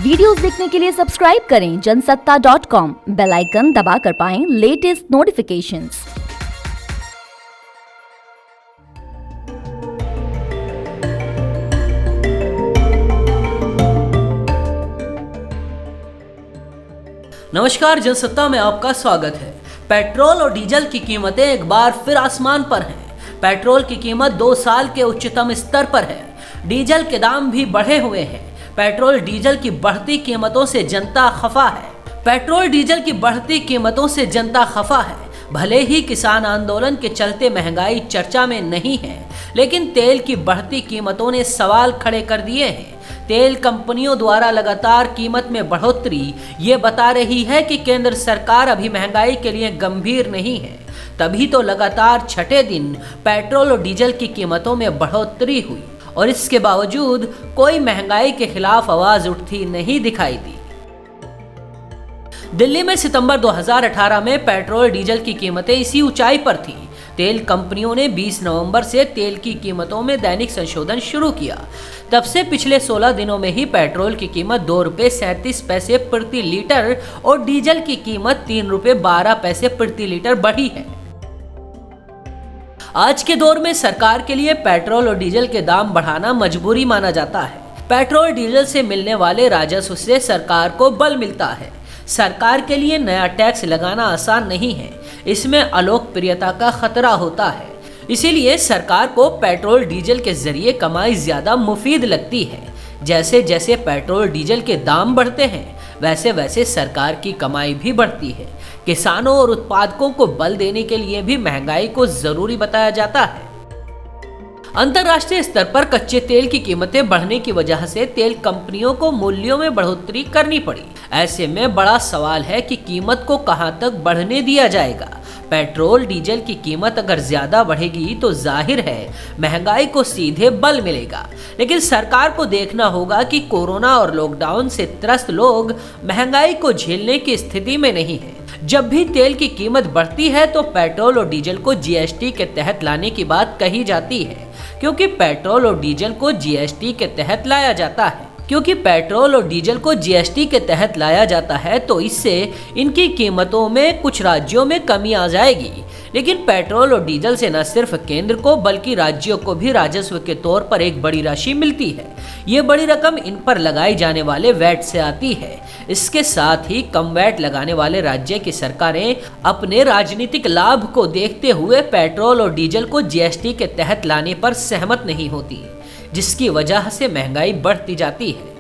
Videos देखने के लिए सब्सक्राइब करें जनसत्ता.com, बेल आइकन दबाकर पाएं लेटेस्ट नोटिफिकेशंस। नमस्कार, जनसत्ता में आपका स्वागत है। पेट्रोल और डीजल की कीमतें एक बार फिर आसमान पर हैं। पेट्रोल की कीमत 2 साल के उच्चतम स्तर पर है। डीजल के दाम भी बढ़े हुए हैं। पेट्रोल डीजल की बढ़ती कीमतों से जनता खफा है। पेट्रोल डीजल की बढ़ती कीमतों से जनता खफा है। भले ही किसान आंदोलन के चलते महंगाई चर्चा में नहीं है, लेकिन तेल की बढ़ती कीमतों ने सवाल खड़े कर दिए हैं। तेल कंपनियों द्वारा लगातार कीमत में बढ़ोतरी ये बता रही है कि केंद्र सरकार अभी महंगाई के लिए गंभीर नहीं है। तभी तो लगातार छठे दिन पेट्रोल और डीजल की कीमतों में बढ़ोतरी हुई और इसके बावजूद कोई महंगाई के खिलाफ आवाज उठती नहीं दिखाई दी। दिल्ली में सितंबर 2018 में पेट्रोल डीजल की कीमतें इसी ऊंचाई पर थी। तेल कंपनियों ने 20 नवंबर से तेल की कीमतों में दैनिक संशोधन शुरू किया। तब से पिछले 16 दिनों में ही पेट्रोल की कीमत ₹2.37 प्रति लीटर और डीजल की कीमत ₹3.12 प्रति लीटर बढ़ी है। आज के दौर में सरकार के लिए पेट्रोल और डीजल के दाम बढ़ाना मजबूरी माना जाता है। पेट्रोल डीजल से मिलने वाले राजस्व से सरकार को बल मिलता है। सरकार के लिए नया टैक्स लगाना आसान नहीं है, इसमें अलोकप्रियता का खतरा होता है। इसीलिए सरकार को पेट्रोल डीजल के जरिए कमाई ज्यादा मुफीद लगती है। जैसे जैसे पेट्रोल डीजल के दाम बढ़ते हैं, वैसे वैसे सरकार की कमाई भी बढ़ती है। किसानों और उत्पादकों को बल देने के लिए भी महंगाई को जरूरी बताया जाता है। अंतर्राष्ट्रीय स्तर पर कच्चे तेल की कीमतें बढ़ने की वजह से तेल कंपनियों को मूल्यों में बढ़ोतरी करनी पड़ी। ऐसे में बड़ा सवाल है कि कीमत को कहां तक बढ़ने दिया जाएगा। पेट्रोल डीजल की कीमत अगर ज्यादा बढ़ेगी तो जाहिर है महंगाई को सीधे बल मिलेगा, लेकिन सरकार को देखना होगा कि कोरोना और लॉकडाउन से त्रस्त लोग महंगाई को झेलने की स्थिति में नहीं है। जब भी तेल की कीमत बढ़ती है तो पेट्रोल और डीजल को जीएसटी के तहत लाने की बात कही जाती है, क्योंकि पेट्रोल और डीजल को जीएसटी के तहत लाया जाता है तो इससे इनकी कीमतों में कुछ राज्यों में कमी आ जाएगी। लेकिन पेट्रोल और डीजल से न सिर्फ केंद्र को बल्कि राज्यों को भी राजस्व के तौर पर एक बड़ी राशि मिलती है। ये बड़ी रकम इन पर लगाई जाने वाले वैट से आती है। इसके साथ ही कम वैट लगाने वाले राज्य की सरकारें अपने राजनीतिक लाभ को देखते हुए पेट्रोल और डीजल को जीएसटी के तहत लाने पर सहमत नहीं होती, जिसकी वजह से महंगाई बढ़ती जाती है।